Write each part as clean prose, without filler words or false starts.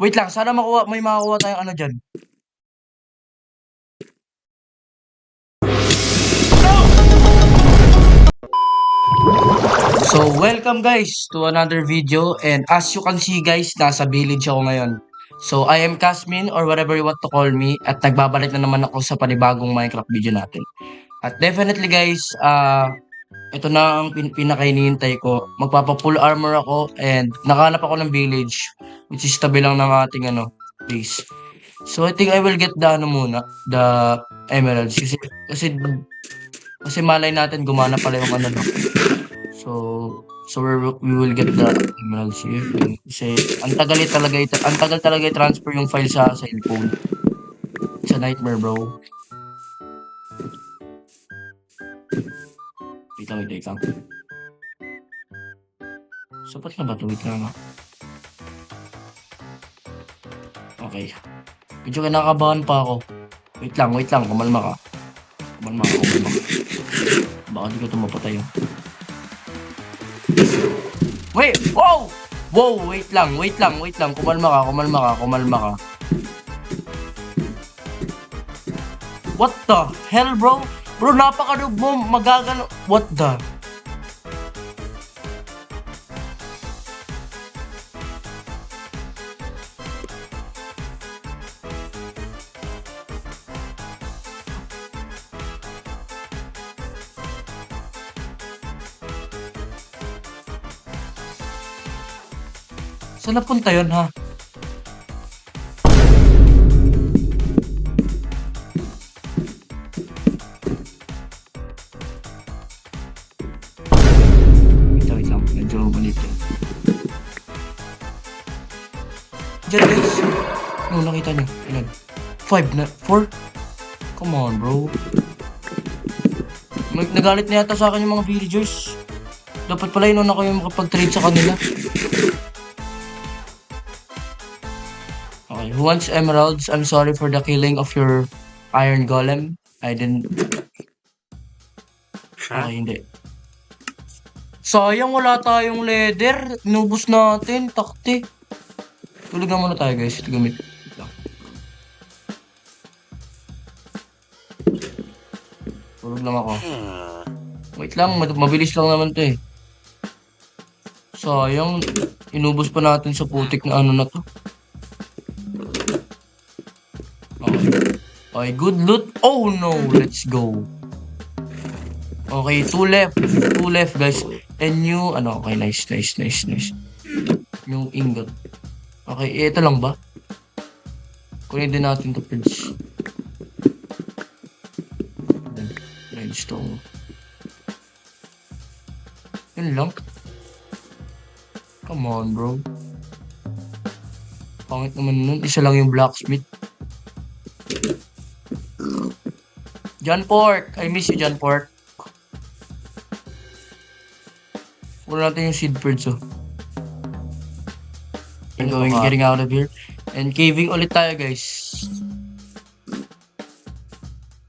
Wait lang, sana may makakuha tayong ano dyan. So, welcome guys to another video, and as you can see guys, nasa village ako ngayon. So, I am Kasmin or whatever you want to call me, at nagbabalik na naman ako sa panibagong Minecraft video natin. At definitely guys, ito na ang pinaka-hinihintay ko. Magpapa-full armor ako and nakahanap ako ng village which is tabi lang ng ating base. So, I think I will get the the emeralds kasi malay natin gumana pala yung So we will get the emeralds here. Kasi ang tagal talaga i-transfer yung file sa cellphone. It's a nightmare, bro. Wait lang. Sapat na ba ito? Wait lang. Okay. Medyo kinakabahan pa ako. Wait lang. Kumalma ka. Baka di ko ito mapatay. Wait! Wow! Wow! Wait lang. Kumalma ka. What the hell, bro? Bro, napakadug mo. Magagano. What the? Saan napunta yun, ha? Wait lang. Medyo malito. Diyan, guys. Ano nakita niyo? Ilan? 4? Come on, bro. Nagalit na yata sa akin yung mga villagers. Dapat pala inon ako yung makapag-trade sa kanila. Okay, who wants emeralds? I'm sorry for the killing of your iron golem. I didn't... Okay, hindi. Sayang, wala tayong leather. Inubos natin. Takti. Tulog muna tayo, guys. Ito gamit. Tulog lang ako. Wait lang, mabilis lang naman to eh. Sayang, inubos pa natin sa putik na ano na to. Okay, good loot. Oh no, let's go. Okay, 2 left guys. And new, okay, nice. Yung ingot. Okay, ito lang ba? Kunin din natin to, friends. Redstone. Yun lang. Come on, bro. Pangit naman nun. Isa lang yung blacksmith. John Pork! I miss you, John Pork. Wala natin yung seed birds, oh. And getting out of here. And caving ulit tayo, guys.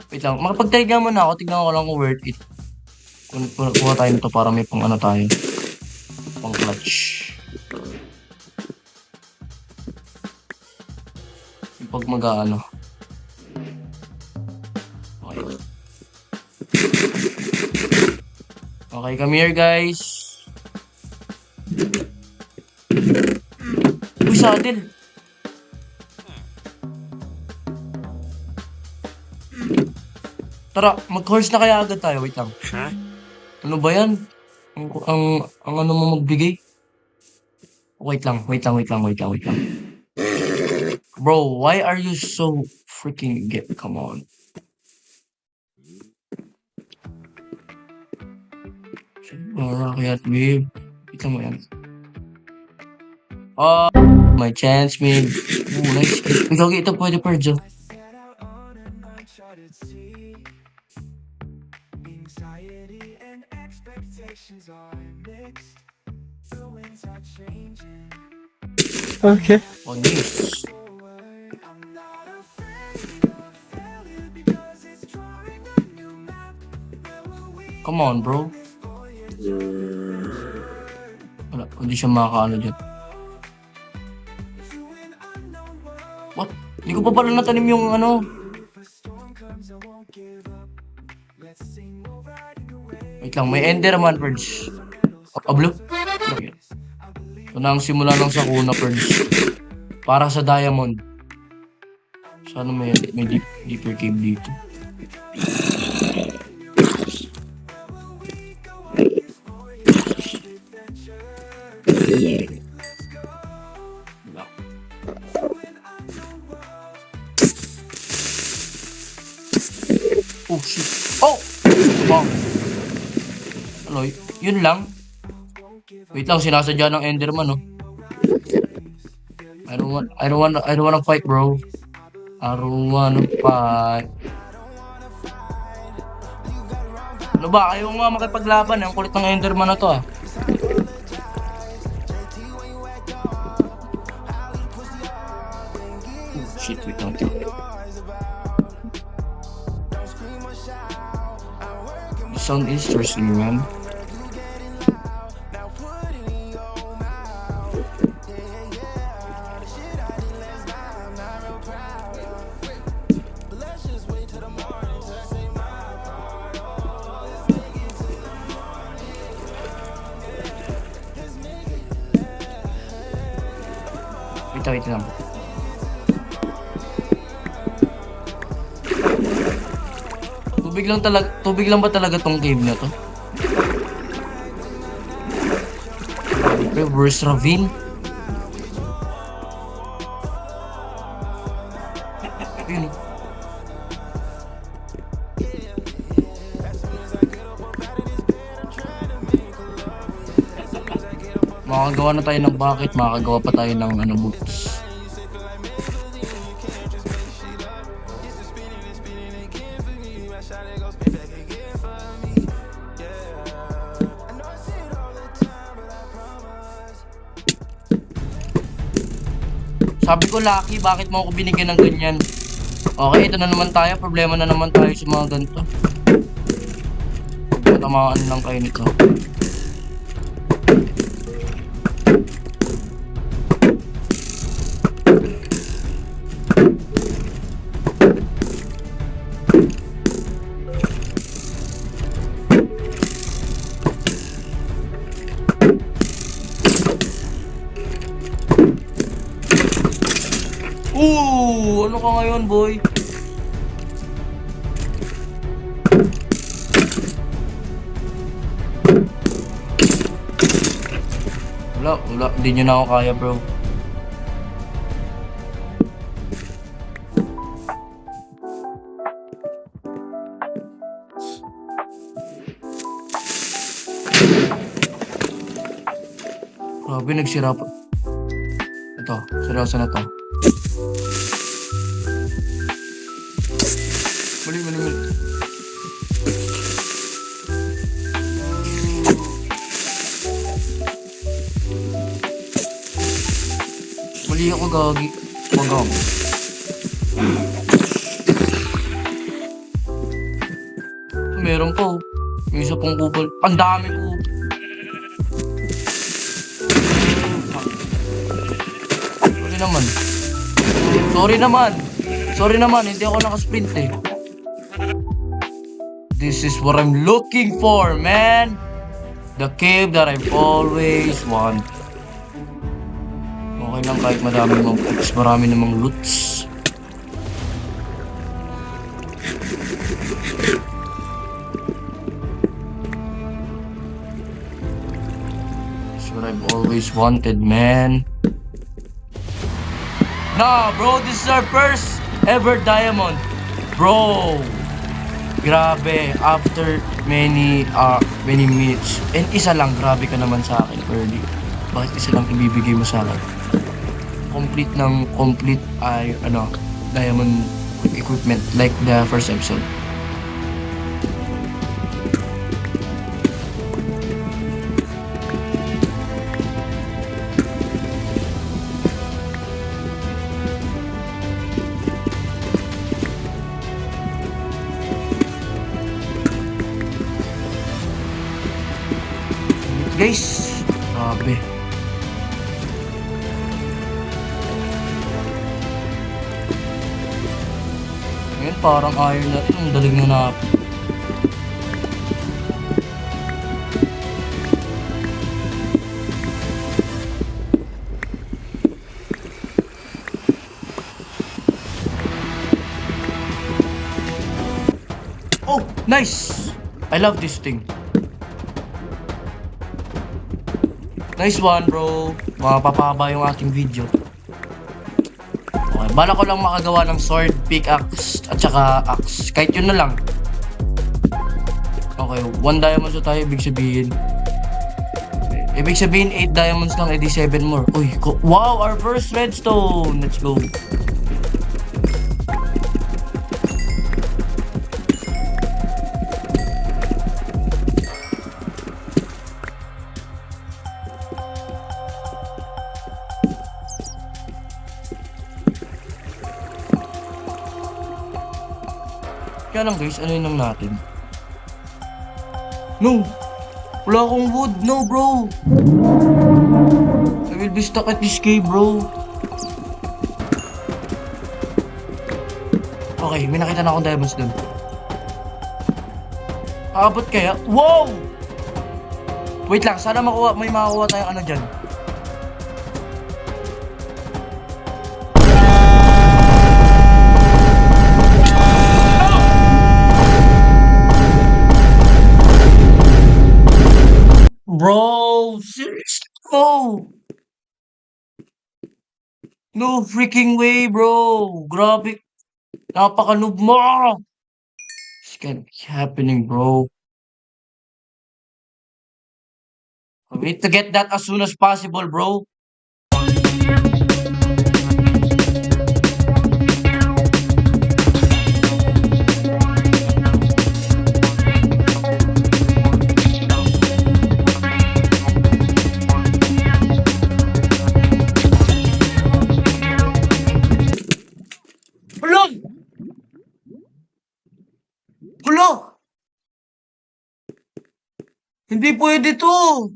Wait lang. Makapagtaliga muna ako. Tignan ko lang kung worth it. Kuha tayo nito para may pang tayo. Pang clutch. Yung pag Okay, come here, guys. Uy, saddle. Tara, mag-horse na kaya agad tayo. Wait lang. Ano ba yan? Ang ano mo magbigay? Wait lang. Bro, why are you so freaking come on. Rakyat, babe. Ito mo yan. My chance, babe. Oh, nice. Ikaw, ito pwede per dyan. Okay. Oh, nice. Come on, bro. Wala, hindi siya makakaano dyan. What? Hindi ko pa pala natanim yung ano. Wait lang, may Enderman, Purge. Ablo? Ito na ang simula ng sakuna, Purge. Para sa diamond. Sana may deeper cave dito. Wala. Oh, shit. Oh! Wow. Ano, yun lang? Wait lang, sinasadya ng Enderman, oh. I don't wanna fight, bro. I don't wanna fight. Ano ba? Ayaw nga makipaglaban. Ang kulit ng Enderman na to, ah. Oh, shit, wait lang. This sound interesting, man. Wait lang. Tubig lang ba talaga tong cave na to? Reverse ravine? Ayun. Makakagawa na tayo ng bucket, makakagawa pa tayo ng ano, boots. Sabi ko, Lucky, bakit mo ako binigyan ng ganyan? Okay, ito na naman tayo. Problema na naman tayo sa mga ganito. Tamaan lang kayo nito. Ano ka ngayon, boy? Wala. Hindi nyo na ako kaya, bro. Grabe, nagsira pa. Ito, seryoso na to. Mali. Mali ako, gagi. Magam. Meron pa, oh. May isa pong kupal. Ang dami ko. Sorry naman, hindi ako nakasprint eh. This is what I'm looking for, man. The cave that I've always wanted. Okay lang kahit marami namang loots. This is what I've always wanted, man. Nah, bro, this is our first ever diamond. Bro, grabe, after many minutes. And isa lang, grabe ka naman sa akin, Ferdy. Bakit isa lang ibibigay mo sa akin? Complete ay, diamond equipment like the first episode. Guys, grabe. parang iron na rin. Ang daling na napin. Oh, nice! I love this thing. Nice one, bro. Mapapahaba yung ating video. Okay, bala ko lang makagawa ng sword, pickaxe, at saka axe. Kahit yun na lang. Okay, 1 diamonds na tayo, ibig sabihin. Ibig sabihin, 8 diamonds lang, edi 7 more. Uy, wow, our first redstone! Let's go. Kaya lang guys, ano yun lang natin? No! Wala akong wood! No, bro! I will be stuck at this cave, bro. Okay, may nakita na akong diamonds dun. Aabot kaya? Wow! Wait lang, sana may makakuha tayong ano dyan. Bro, seriously? No! No freaking way, bro! Grabe. Napaka-noob mo! This can't be happening, bro. We need to get that as soon as possible, bro. Hala! Hala! Hindi pwede to!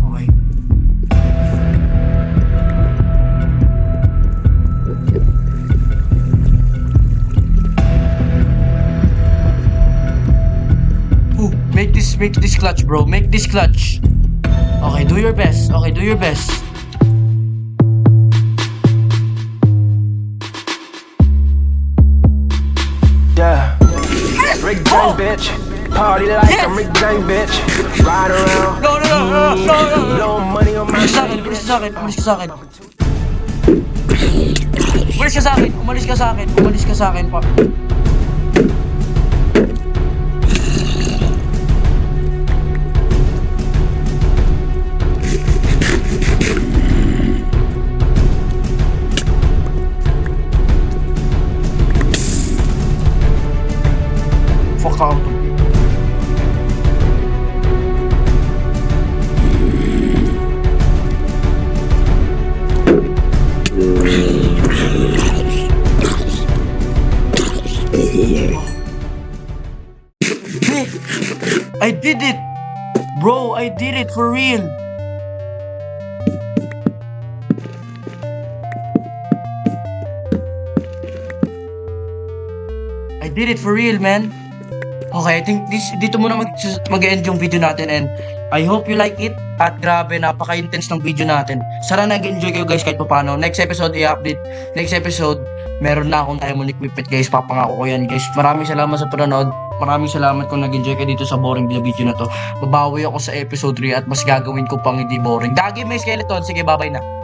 Okay. Ooh, make this clutch, bro. Make this clutch. Okay, do your best. Okay, do your best. Yeah. Rick James, bitch. Party like I'm Rick James, bitch. Ride around. No, no, no, no, no, no. Blow money on my Umalis ka sa akin, umalis ka sa akin, umalis ka sa akin. Umalis ka sa akin, umalis ka sa akin, pa. Fuck out. Hey, I did it! Bro, I did it for real! I did it for real, man. Okay, I think dito muna mag-end yung video natin, and I hope you like it. At grabe, napaka-intense ng video natin. Sana nag-enjoy kayo guys kahit paano. Next episode, i-update. Next episode, meron na akong diamond equipment guys. Papangako ko yan guys. Maraming salamat sa panonood. Maraming salamat kung nag-enjoy kayo dito sa boring video na to. Babawi ako sa episode 3 at mas gagawin ko pang hindi boring. Dagi may skeleton. Sige, bye-bye na.